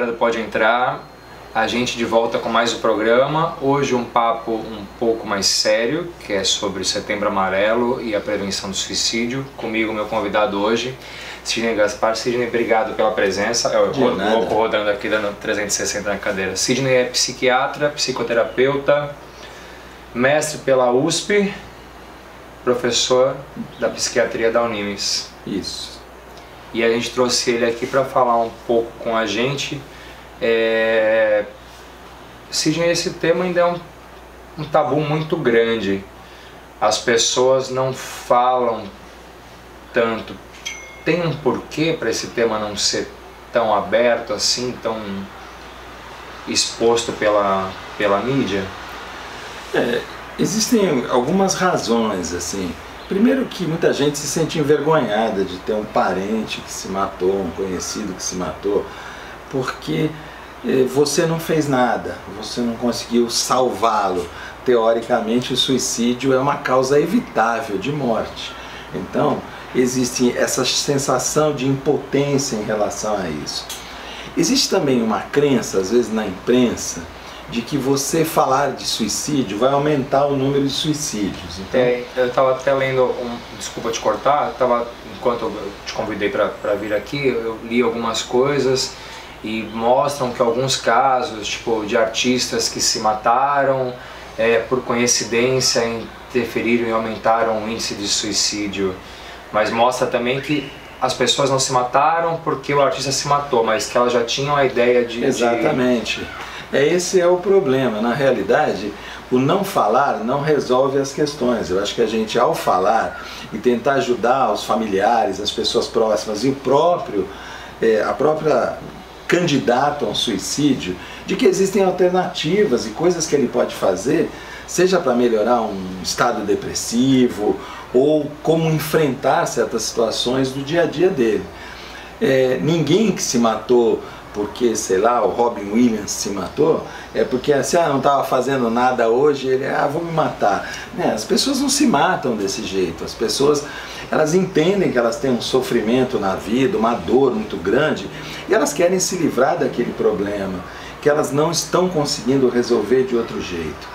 galera do Pode Entrar, a gente de volta com mais um programa. Hoje um papo um pouco mais sério, que é sobre o Setembro Amarelo e a prevenção do suicídio. Comigo, meu convidado hoje, Sidney Gaspar. Sidney, obrigado pela presença. Eu vou rodando aqui, dando 360 na cadeira. Sidney é psiquiatra, psicoterapeuta, mestre pela USP, professor da psiquiatria da Unimes. Isso. E a gente trouxe ele aqui para falar um pouco com a gente. Sidney, esse tema ainda é um tabu muito grande. As pessoas não falam tanto. Tem um porquê para esse tema não ser tão aberto assim, tão exposto pela mídia? Existem algumas razões, assim. Primeiro que muita gente se sente envergonhada de ter um parente que se matou, um conhecido que se matou, porque você não fez nada, você não conseguiu salvá-lo. Teoricamente, o suicídio é uma causa evitável de morte. Então, existe essa sensação de impotência em relação a isso. Existe também uma crença, às vezes na imprensa, de que você falar de suicídio vai aumentar o número de suicídios. Então... eu estava até lendo, desculpa te cortar, enquanto eu te convidei para vir aqui, eu li algumas coisas e mostram que alguns casos, tipo, de artistas que se mataram, por coincidência interferiram e aumentaram o índice de suicídio. Mas mostra também que as pessoas não se mataram porque o artista se matou, mas que elas já tinham a ideia de... Exatamente. Esse é o problema. Na realidade, o não falar não resolve as questões. Eu acho que a gente, ao falar e tentar ajudar os familiares, as pessoas próximas e a própria candidato a um suicídio, de que existem alternativas e coisas que ele pode fazer, seja para melhorar um estado depressivo ou como enfrentar certas situações do dia a dia dele. Ninguém que se matou porque, sei lá, o Robin Williams se matou, porque assim, não estava fazendo nada hoje, ele, vou me matar. As pessoas não se matam desse jeito, as pessoas, elas entendem que elas têm um sofrimento na vida, uma dor muito grande, e elas querem se livrar daquele problema, que elas não estão conseguindo resolver de outro jeito.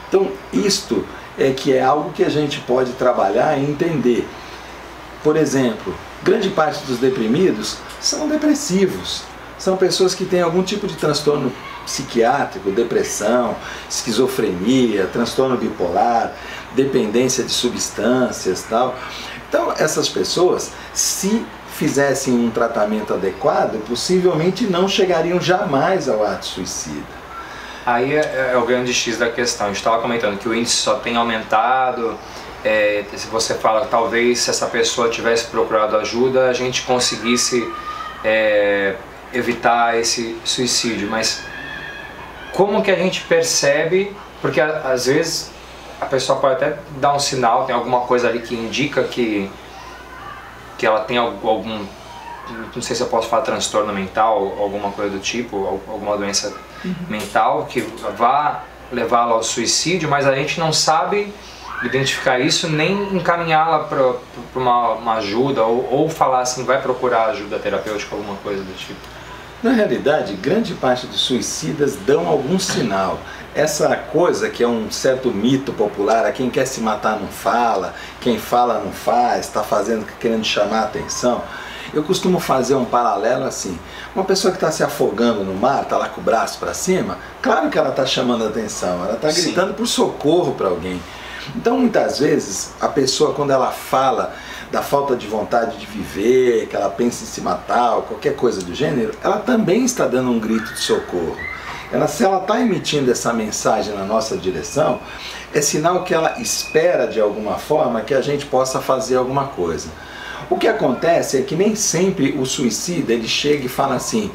Então, isto que é algo que a gente pode trabalhar e entender. Por exemplo, grande parte dos deprimidos são depressivos. São pessoas que têm algum tipo de transtorno psiquiátrico, depressão, esquizofrenia, transtorno bipolar, dependência de substâncias e tal. Então, essas pessoas, se fizessem um tratamento adequado, possivelmente não chegariam jamais ao ato suicida. Aí é o grande X da questão. A gente estava comentando que o índice só tem aumentado. Se você fala, talvez se essa pessoa tivesse procurado ajuda, a gente conseguisse evitar esse suicídio. Mas como que a gente percebe? Porque às vezes a pessoa pode até dar um sinal, tem alguma coisa ali que indica que ela tem algum, não sei se eu posso falar transtorno mental, alguma coisa do tipo, alguma doença mental que vá levá-la ao suicídio, mas a gente não sabe identificar isso, nem encaminhá-la para uma ajuda, ou falar assim, vai procurar ajuda terapêutica, alguma coisa do tipo. Na realidade, grande parte dos suicidas dão algum sinal. Essa coisa que é um certo mito popular, quem quer se matar não fala, quem fala não faz, está fazendo, querendo chamar a atenção. Eu costumo fazer um paralelo assim, uma pessoa que está se afogando no mar, está lá com o braço para cima, claro que ela está chamando a atenção, ela está gritando por socorro para alguém. Então muitas vezes a pessoa, quando ela fala da falta de vontade de viver, que ela pensa em se matar ou qualquer coisa do gênero, ela também está dando um grito de socorro. Se ela está emitindo essa mensagem na nossa direção, é sinal que ela espera de alguma forma que a gente possa fazer alguma coisa. O que acontece é que nem sempre o suicida ele chega e fala assim,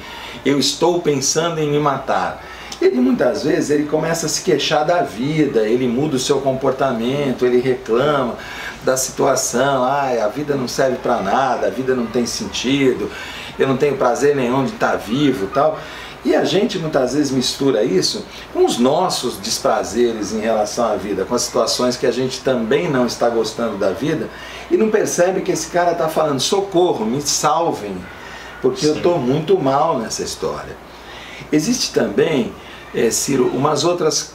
eu estou pensando em me matar. Ele muitas vezes ele começa a se queixar da vida, ele muda o seu comportamento, ele reclama da situação, a vida não serve para nada, a vida não tem sentido, eu não tenho prazer nenhum de estar vivo e tal. E a gente muitas vezes mistura isso com os nossos desprazeres em relação à vida, com as situações que a gente também não está gostando da vida e não percebe que esse cara está falando, socorro, me salvem, porque eu estou muito mal nessa história. Existe também, Ciro, umas outras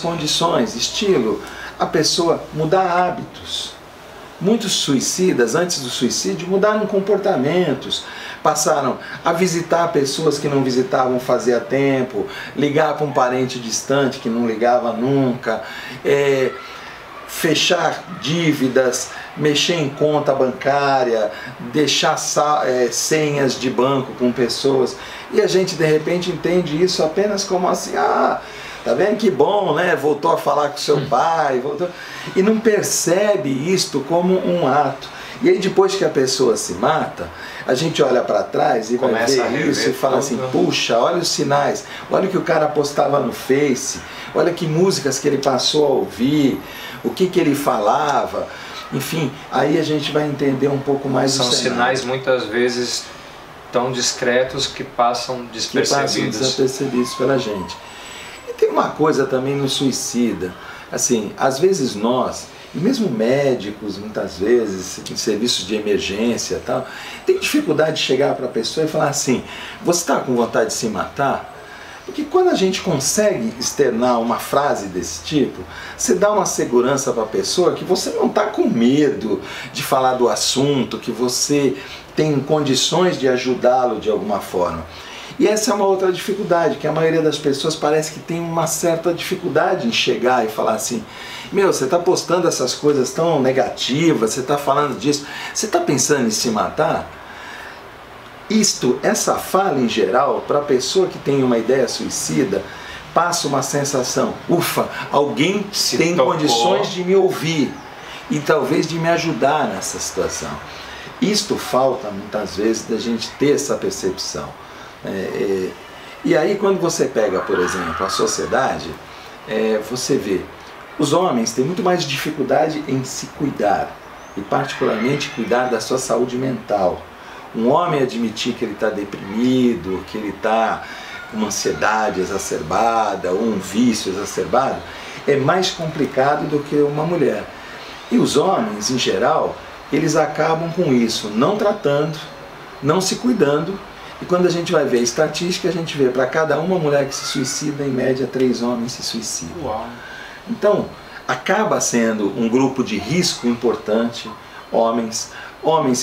condições, estilo a pessoa mudar hábitos. Muitos suicidas, antes do suicídio, mudaram comportamentos, passaram a visitar pessoas que não visitavam fazia tempo, ligar para um parente distante que não ligava nunca, fechar dívidas, mexer em conta bancária, deixar senhas de banco com pessoas. E a gente de repente entende isso apenas como assim, tá vendo que bom, né? Voltou a falar com seu pai, voltou... e não percebe isto como um ato. E aí depois que a pessoa se mata, a gente olha para trás e começa vai ver isso e fala assim, puxa, olha os sinais, olha o que o cara postava no Face, olha que músicas que ele passou a ouvir, o que ele falava, enfim, aí a gente vai entender um pouco mais São sinais muitas vezes tão discretos que passam despercebidos pela gente. E tem uma coisa também no suicida, assim, às vezes nós, e mesmo médicos, muitas vezes, em serviços de emergência e tal, tem dificuldade de chegar para a pessoa e falar assim, você está com vontade de se matar? Porque quando a gente consegue externar uma frase desse tipo, você dá uma segurança para a pessoa que você não está com medo de falar do assunto, que você tem condições de ajudá-lo de alguma forma. E essa é uma outra dificuldade, que a maioria das pessoas parece que tem uma certa dificuldade em chegar e falar assim, meu, você está postando essas coisas tão negativas, você está falando disso, você está pensando em se matar? Essa fala em geral, para a pessoa que tem uma ideia suicida, passa uma sensação, ufa, alguém tem condições de me ouvir e talvez de me ajudar nessa situação. Isto falta muitas vezes da gente ter essa percepção. E aí quando você pega, por exemplo, a sociedade, você vê, os homens têm muito mais dificuldade em se cuidar, e particularmente cuidar da sua saúde mental. Um homem admitir que ele está deprimido, que ele está com uma ansiedade exacerbada, ou um vício exacerbado, é mais complicado do que uma mulher. E os homens, em geral, eles acabam com isso, não tratando, não se cuidando, e quando a gente vai ver a estatística, a gente vê para cada uma mulher que se suicida, em média 3 homens se suicidam. Uau. Então, acaba sendo um grupo de risco importante, homens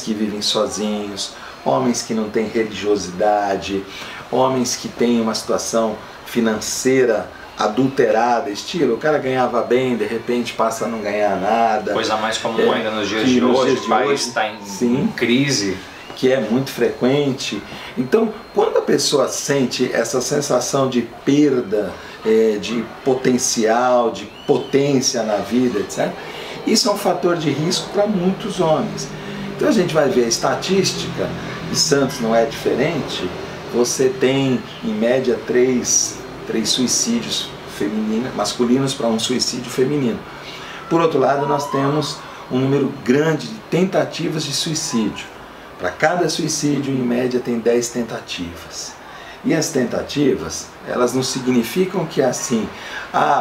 que vivem sozinhos, homens que não têm religiosidade, homens que têm uma situação financeira adulterada, estilo, o cara ganhava bem, de repente passa a não ganhar nada. Coisa mais comum ainda nos dias de hoje, o país está em crise. Que é muito frequente. Então, quando a pessoa sente essa sensação de perda, de potencial, de potência na vida, etc., isso é um fator de risco para muitos homens. Então a gente vai ver a estatística, e Santos não é diferente, você tem em média 3 suicídios masculinos para um suicídio feminino. Por outro lado, nós temos um número grande de tentativas de suicídio. Para cada suicídio, em média, tem 10 tentativas. E as tentativas, elas não significam que é assim,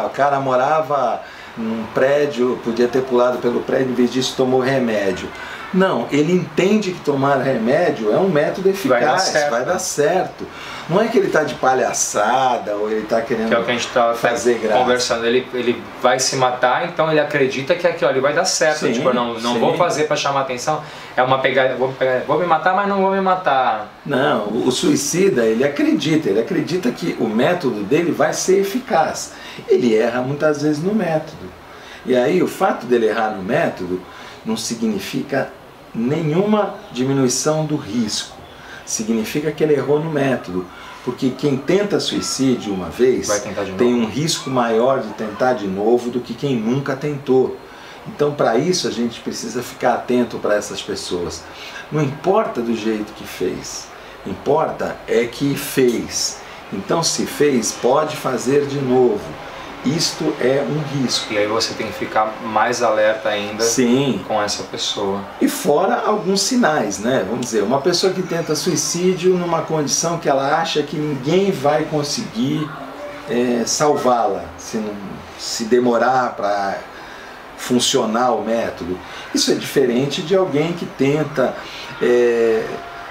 o cara morava num prédio, podia ter pulado pelo prédio, em vez disso tomou remédio. Não, ele entende que tomar remédio é um método eficaz, vai dar certo. Não é que ele está de palhaçada ou ele está querendo que é o que a gente está conversando. Ele vai se matar, então ele acredita que aquilo ali vai dar certo. Sim, tipo, não vou fazer para chamar atenção. É uma pegada, vou me matar, mas não vou me matar. Não, o suicida, ele acredita que o método dele vai ser eficaz. Ele erra muitas vezes no método. E aí o fato dele errar no método não significa nenhuma diminuição do risco. Significa que ele errou no método. Porque quem tenta suicídio uma vez tem um risco maior de tentar de novo do que quem nunca tentou. Então, para isso, a gente precisa ficar atento para essas pessoas. Não importa do jeito que fez, importa é que fez. Então, se fez, pode fazer de novo. Isto é um risco. E aí você tem que ficar mais alerta ainda. Sim. Com essa pessoa. E fora alguns sinais, né? Vamos dizer, uma pessoa que tenta suicídio numa condição que ela acha que ninguém vai conseguir salvá-la, se demorar para funcionar o método. Isso é diferente de alguém que tenta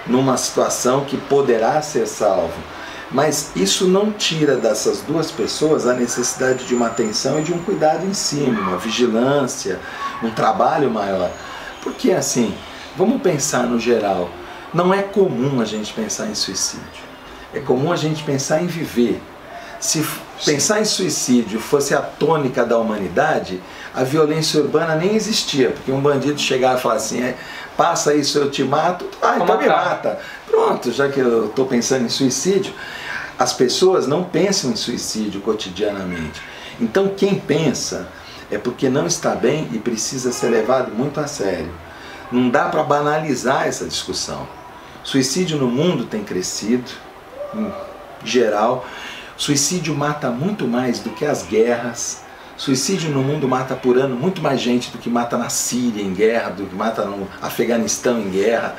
numa situação que poderá ser salvo. Mas isso não tira dessas duas pessoas a necessidade de uma atenção e de um cuidado em cima, uma vigilância, um trabalho maior. Porque assim, vamos pensar no geral, não é comum a gente pensar em suicídio, é comum a gente pensar em viver. Se pensar em suicídio fosse a tônica da humanidade, a violência urbana nem existia, porque um bandido chegar e falar assim, passa isso, eu te mato, então me mata. Pronto, já que eu estou pensando em suicídio, as pessoas não pensam em suicídio cotidianamente. Então quem pensa é porque não está bem e precisa ser levado muito a sério. Não dá para banalizar essa discussão. Suicídio no mundo tem crescido, em geral. Suicídio mata muito mais do que as guerras. Suicídio no mundo mata por ano muito mais gente do que mata na Síria em guerra, do que mata no Afeganistão em guerra,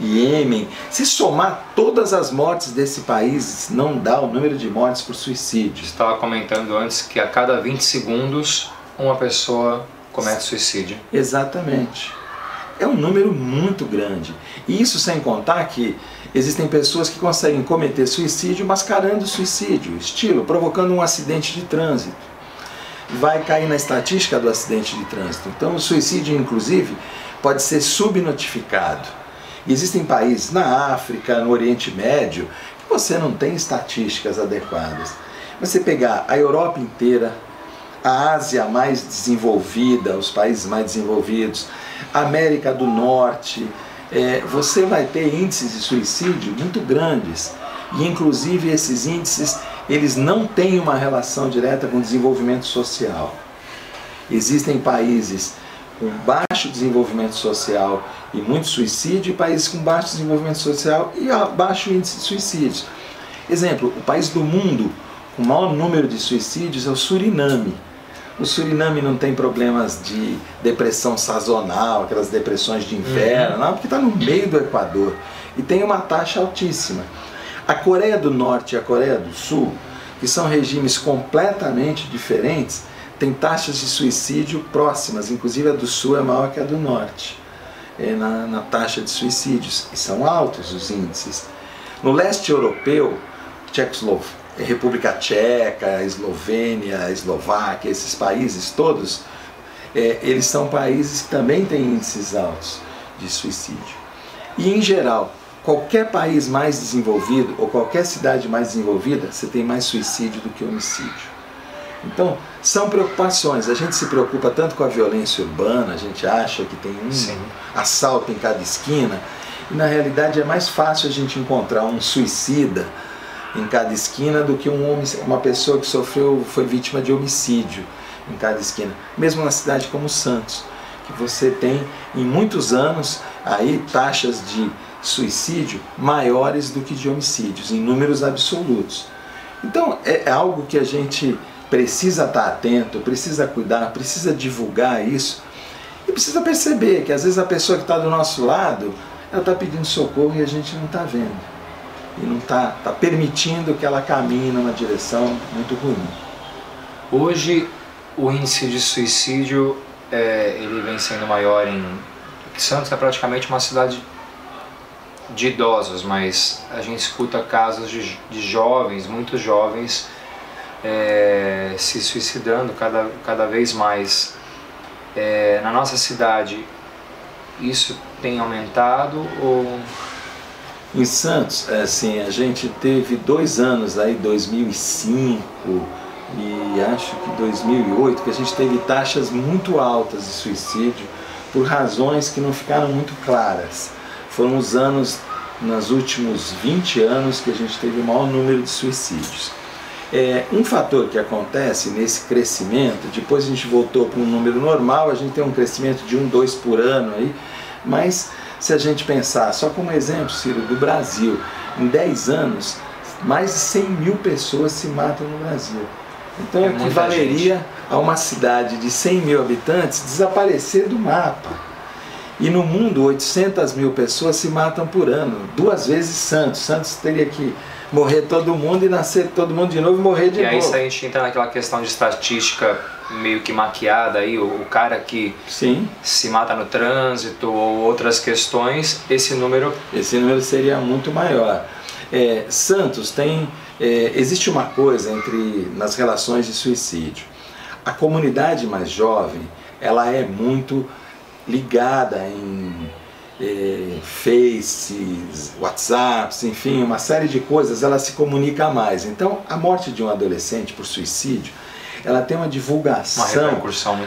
Iêmen. Se somar todas as mortes desse país, não dá o número de mortes por suicídio. Você estava comentando antes que a cada 20 segundos uma pessoa comete suicídio. Exatamente. É um número muito grande. E isso sem contar que existem pessoas que conseguem cometer suicídio mascarando o suicídio, estilo, provocando um acidente de trânsito. Vai cair na estatística do acidente de trânsito. Então o suicídio, inclusive, pode ser subnotificado. E existem países na África, no Oriente Médio, que você não tem estatísticas adequadas. Mas você pegar a Europa inteira, a Ásia mais desenvolvida, os países mais desenvolvidos, a América do Norte, você vai ter índices de suicídio muito grandes. E inclusive esses índices, eles não têm uma relação direta com o desenvolvimento social. Existem países com baixo desenvolvimento social e muito suicídio, e países com baixo desenvolvimento social e baixo índice de suicídios. Exemplo, o país do mundo com o maior número de suicídios é o Suriname. O Suriname não tem problemas de depressão sazonal, aquelas depressões de inverno, não, porque está no meio do Equador e tem uma taxa altíssima. A Coreia do Norte e a Coreia do Sul, que são regimes completamente diferentes, tem taxas de suicídio próximas, inclusive a do Sul é maior que a do Norte, na taxa de suicídios, e são altos os índices. No leste europeu, República Tcheca, Eslovênia, Eslováquia, esses países todos, eles são países que também têm índices altos de suicídio. E em geral, qualquer país mais desenvolvido ou qualquer cidade mais desenvolvida, você tem mais suicídio do que homicídio. Então, são preocupações. A gente se preocupa tanto com a violência urbana, a gente acha que tem assalto em cada esquina, e na realidade é mais fácil a gente encontrar um suicida em cada esquina do que uma pessoa que foi vítima de homicídio em cada esquina. Mesmo na cidade como Santos, que você tem em muitos anos aí taxas de suicídio maiores do que de homicídios, em números absolutos. Então é algo que a gente precisa estar atento, precisa cuidar, precisa divulgar isso e precisa perceber que às vezes a pessoa que está do nosso lado, ela está pedindo socorro e a gente não está vendo. E não está permitindo que ela caminhe numa direção muito ruim. Hoje o índice de suicídio ele vem sendo maior Santos é praticamente uma cidade de idosos, mas a gente escuta casos de jovens, muitos jovens se suicidando cada vez mais. Na nossa cidade isso tem aumentado ou... Em Santos, assim, a gente teve 2 anos aí, 2005 e acho que 2008, que a gente teve taxas muito altas de suicídio por razões que não ficaram muito claras. Foram os anos, nos últimos 20 anos, que a gente teve o maior número de suicídios. Um fator que acontece nesse crescimento, depois a gente voltou para um número normal, a gente tem um crescimento de 1, 2 por ano aí, mas se a gente pensar, só como exemplo, Ciro, do Brasil, em 10 anos, mais de 100 mil pessoas se matam no Brasil. Então equivaleria a uma cidade de 100 mil habitantes desaparecer do mapa. E no mundo, 800 mil pessoas se matam por ano, 2 vezes Santos. Santos teria que morrer todo mundo e nascer todo mundo de novo e morrer de novo. E aí se a gente entra naquela questão de estatística meio que maquiada aí, o cara que se mata no trânsito ou outras questões, esse número seria muito maior. Santos tem existe uma coisa nas relações de suicídio. A comunidade mais jovem, ela é muito ligada em Faces, WhatsApps, enfim, uma série de coisas, ela se comunica mais. Então, a morte de um adolescente por suicídio, ela tem uma divulgação,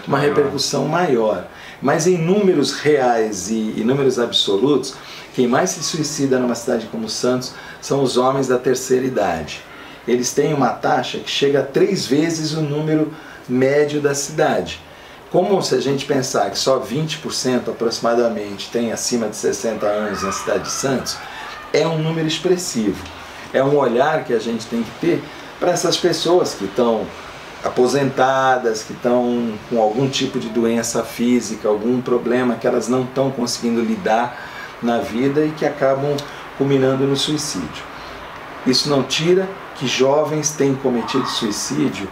uma repercussão maior. Mas em números reais e números absolutos, quem mais se suicida numa cidade como Santos são os homens da terceira idade. Eles têm uma taxa que chega a 3 vezes o número médio da cidade. Como se a gente pensar que só 20% aproximadamente tem acima de 60 anos na cidade de Santos, é um número expressivo. É um olhar que a gente tem que ter para essas pessoas que estão aposentadas, que estão com algum tipo de doença física, algum problema que elas não estão conseguindo lidar na vida e que acabam culminando no suicídio. Isso não tira que jovens têm cometido suicídio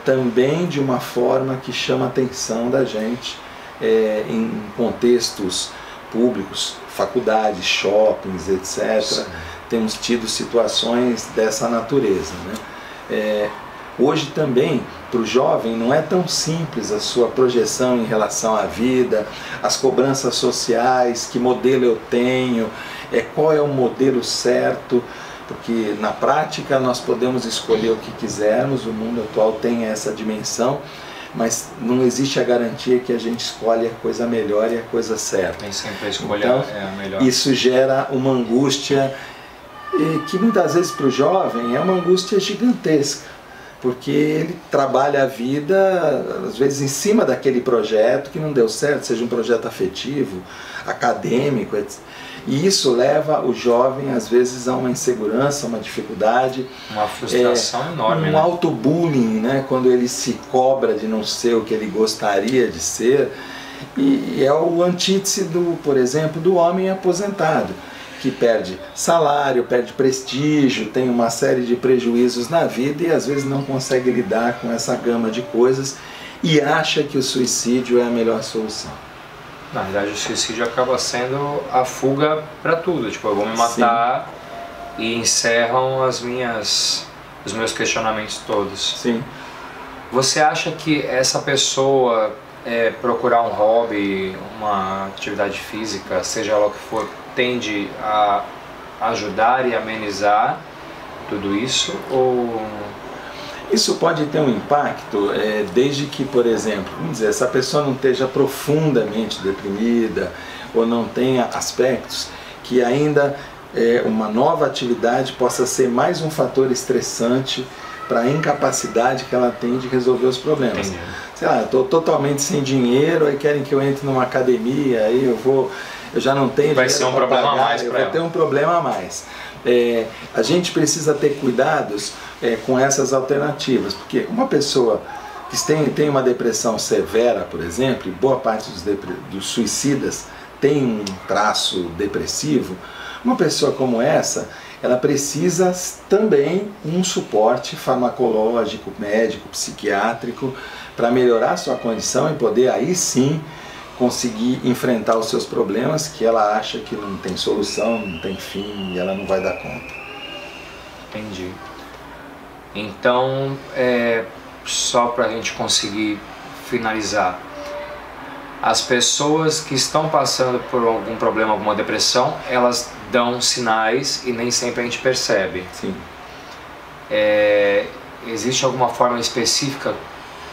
também de uma forma que chama a atenção da gente em contextos públicos, faculdades, shoppings, etc. Sim. Temos tido situações dessa natureza, né? Hoje também, para o jovem, não é tão simples a sua projeção em relação à vida, as cobranças sociais, que modelo eu tenho, qual é o modelo certo, porque na prática nós podemos escolher o que quisermos, o mundo atual tem essa dimensão, mas não existe a garantia que a gente escolhe a coisa melhor e a coisa certa. Tem sempre a escolha então, a melhor. Isso gera uma angústia que muitas vezes para o jovem é uma angústia gigantesca, porque ele trabalha a vida, às vezes, em cima daquele projeto que não deu certo, seja um projeto afetivo, acadêmico, etc. E isso leva o jovem, às vezes, a uma insegurança, uma dificuldade. Uma frustração enorme, um auto-bullying, né? Quando ele se cobra de não ser o que ele gostaria de ser. E é o antítese, por exemplo, do homem aposentado, que perde salário, perde prestígio, tem uma série de prejuízos na vida e às vezes não consegue lidar com essa gama de coisas e acha que o suicídio é a melhor solução. Na verdade, o suicídio acaba sendo a fuga para tudo. Tipo, eu vou me matar. Sim. E encerram os meus questionamentos todos. Sim. Você acha que essa pessoa procurar um hobby, uma atividade física, seja ela o que for, tende a ajudar e amenizar tudo isso? Ou... Isso pode ter um impacto desde que, por exemplo, vamos dizer, essa pessoa não esteja profundamente deprimida ou não tenha aspectos que ainda uma nova atividade possa ser mais um fator estressante para a incapacidade que ela tem de resolver os problemas. Entendi. Sei lá, eu estou totalmente sem dinheiro, aí querem que eu entre numa academia, aí eu já não tenho dinheiro. Vai ser um problema a mais para ela. Vai ter um problema a mais. A gente precisa ter cuidados com essas alternativas, porque uma pessoa que tem uma depressão severa, por exemplo, e boa parte dos suicidas tem um traço depressivo, uma pessoa como essa, ela precisa também um suporte farmacológico, médico, psiquiátrico, para melhorar sua condição e poder aí sim conseguir enfrentar os seus problemas que ela acha que não tem solução, não tem fim e ela não vai dar conta. Entendi. Então, só para a gente conseguir finalizar, as pessoas que estão passando por algum problema, alguma depressão, elas dão sinais e nem sempre a gente percebe. Sim. Existe alguma forma específica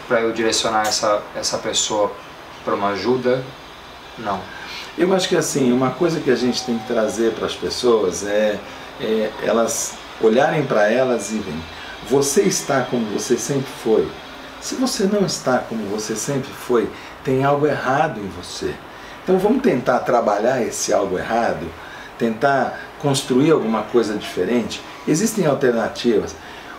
para eu direcionar essa pessoa para uma ajuda? Não. Eu acho que assim, uma coisa que a gente tem que trazer para as pessoas é elas olharem para elas e verem, você está como você sempre foi. Se você não está como você sempre foi, tem algo errado em você. Então vamos tentar trabalhar esse algo errado, tentar construir alguma coisa diferente. Existem alternativas.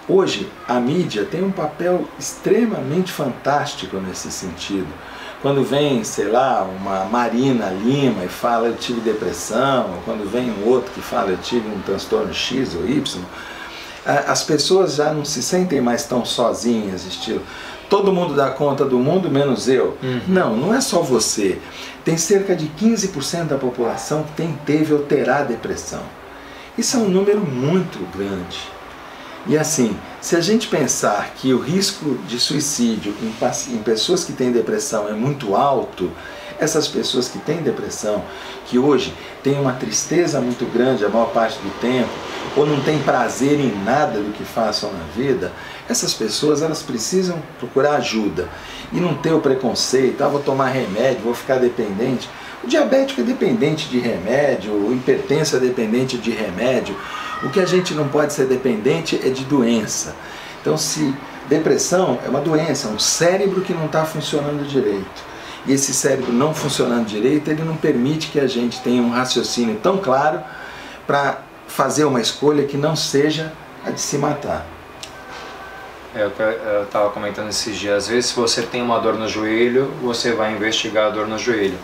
Hoje a mídia tem um papel extremamente fantástico nesse sentido. Quando vem, sei lá, uma Marina Lima e fala eu tive depressão, ou quando vem um outro que fala eu tive um transtorno X ou Y, as pessoas já não se sentem mais tão sozinhas, estilo, todo mundo dá conta do mundo menos eu. Não é só você. Tem cerca de 15% da população que teve ou terá depressão. Isso é um número muito grande. E assim, se a gente pensar que o risco de suicídio em pessoas que têm depressão é muito alto, essas pessoas que têm depressão, que hoje têm uma tristeza muito grande a maior parte do tempo, ou não têm prazer em nada do que façam na vida, essas pessoas elas precisam procurar ajuda e não ter o preconceito, vou tomar remédio, vou ficar dependente. O diabético é dependente de remédio, o hipertenso é dependente de remédio. O que a gente não pode ser dependente é de doença. Então, se depressão é uma doença, um cérebro que não está funcionando direito. E esse cérebro não funcionando direito, ele não permite que a gente tenha um raciocínio tão claro para fazer uma escolha que não seja a de se matar. Eu estava comentando esses dias, às vezes se você tem uma dor no joelho, você vai investigar a dor no joelho.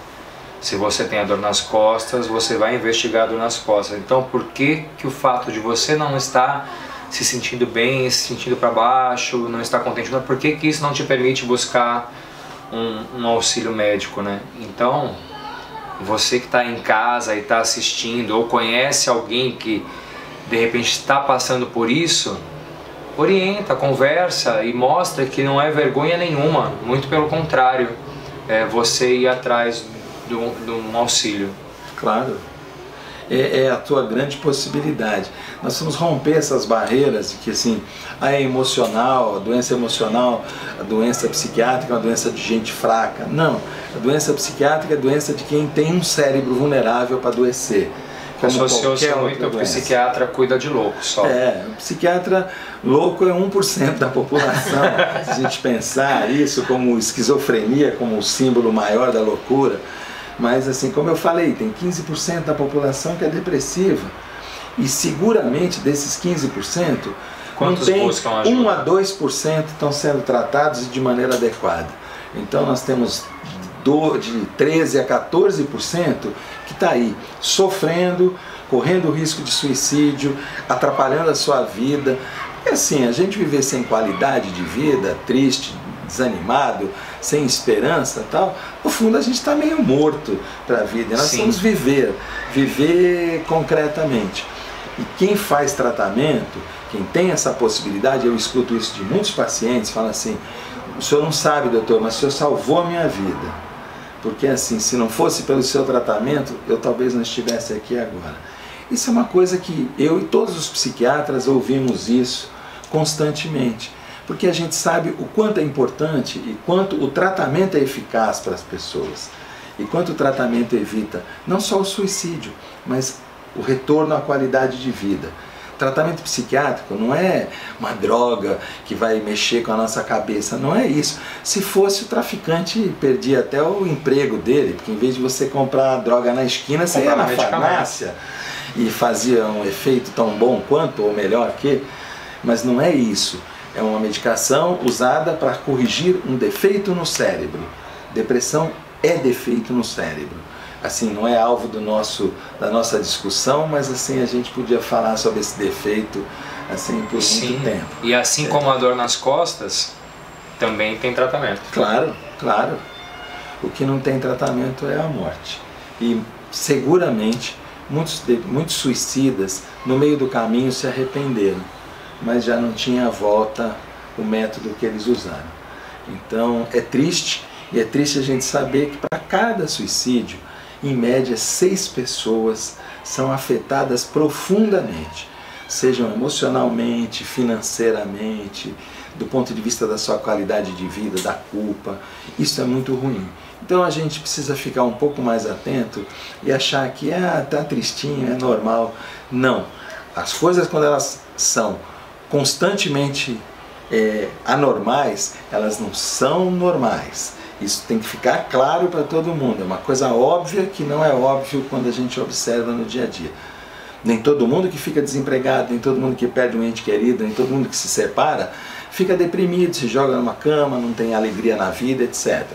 Se você tem a dor nas costas, você vai investigar a dor nas costas. Então, por que o fato de você não estar se sentindo bem, se sentindo para baixo, não estar contente, por que isso não te permite buscar um auxílio médico, né? Então, você que está em casa e está assistindo, ou conhece alguém que de repente está passando por isso, orienta, conversa e mostra que não é vergonha nenhuma, muito pelo contrário, você ir atrás de um auxílio. Claro, é a tua grande possibilidade. Nós vamos romper essas barreiras de que assim, é emocional, a doença psiquiátrica é uma doença de gente fraca. Não, a doença psiquiátrica é a doença de quem tem um cérebro vulnerável para adoecer. Associou-se muito, o psiquiatra cuida de louco só. O psiquiatra louco é 1% da população. Se a gente pensar isso como esquizofrenia, como o símbolo maior da loucura. Mas assim, como eu falei, tem 15% da população que é depressiva. E seguramente desses 15%, quantos não tem buscam ajuda? 1 a 2% estão sendo tratados de maneira adequada. Então nós temos de 13 a 14% que está aí sofrendo, correndo o risco de suicídio, atrapalhando a sua vida. Porque assim, a gente viver sem qualidade de vida, triste, desanimado, sem esperança e tal, no fundo a gente está meio morto para a vida. Nós vamos viver concretamente. E quem faz tratamento, quem tem essa possibilidade, eu escuto isso de muitos pacientes, falam assim, o senhor não sabe, doutor, mas o senhor salvou a minha vida. Porque assim, se não fosse pelo seu tratamento, eu talvez não estivesse aqui agora. Isso é uma coisa que eu e todos os psiquiatras ouvimos isso constantemente. Porque a gente sabe o quanto é importante e quanto o tratamento é eficaz para as pessoas. E quanto o tratamento evita não só o suicídio, mas o retorno à qualidade de vida. Tratamento psiquiátrico não é uma droga que vai mexer com a nossa cabeça, não é isso. Se fosse, o traficante perdia até o emprego dele, porque em vez de você comprar droga na esquina, você ia na farmácia e fazia um efeito tão bom quanto, ou melhor que, mas não é isso. É uma medicação usada para corrigir um defeito no cérebro. Depressão é defeito no cérebro. Assim, não é alvo da nossa discussão, mas assim, a gente podia falar sobre esse defeito assim, por muito tempo. E assim como a dor nas costas, também tem tratamento. Claro, claro. O que não tem tratamento é a morte. E seguramente muitos suicidas no meio do caminho se arrependeram, mas já não tinha volta o método que eles usaram. Então é triste, e é triste a gente saber que para cada suicídio, em média 6 pessoas são afetadas profundamente, sejam emocionalmente, financeiramente, do ponto de vista da sua qualidade de vida, da culpa. Isso é muito ruim. Então a gente precisa ficar um pouco mais atento e achar que tá tristinho, é normal. Não. As coisas, quando elas são constantemente anormais, elas não são normais. Isso tem que ficar claro para todo mundo. É uma coisa óbvia que não é óbvio quando a gente observa no dia a dia. Nem todo mundo que fica desempregado, nem todo mundo que perde um ente querido, nem todo mundo que se separa, fica deprimido, se joga numa cama, não tem alegria na vida, etc.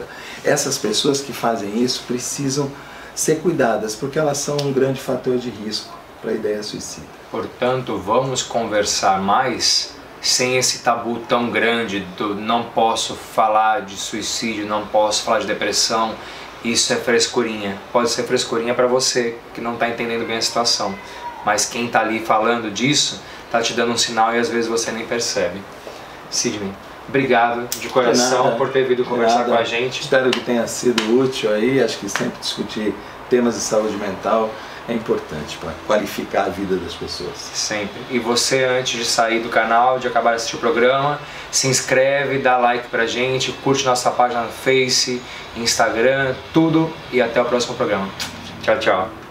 Essas pessoas que fazem isso precisam ser cuidadas, porque elas são um grande fator de risco para a ideia suicida. Portanto, vamos conversar mais sem esse tabu tão grande do não posso falar de suicídio, não posso falar de depressão, isso é frescurinha. Pode ser frescurinha para você que não está entendendo bem a situação, mas quem está ali falando disso tá te dando um sinal e às vezes você nem percebe. Sidney, obrigado de coração por ter vindo conversar com a gente. Espero que tenha sido útil aí. Acho que sempre discutir temas de saúde mental é importante para qualificar a vida das pessoas. Sempre. E você, antes de sair do canal, de acabar de assistir o programa, se inscreve, dá like pra gente, curte nossa página no Face, Instagram, tudo. E até o próximo programa. Tchau, tchau.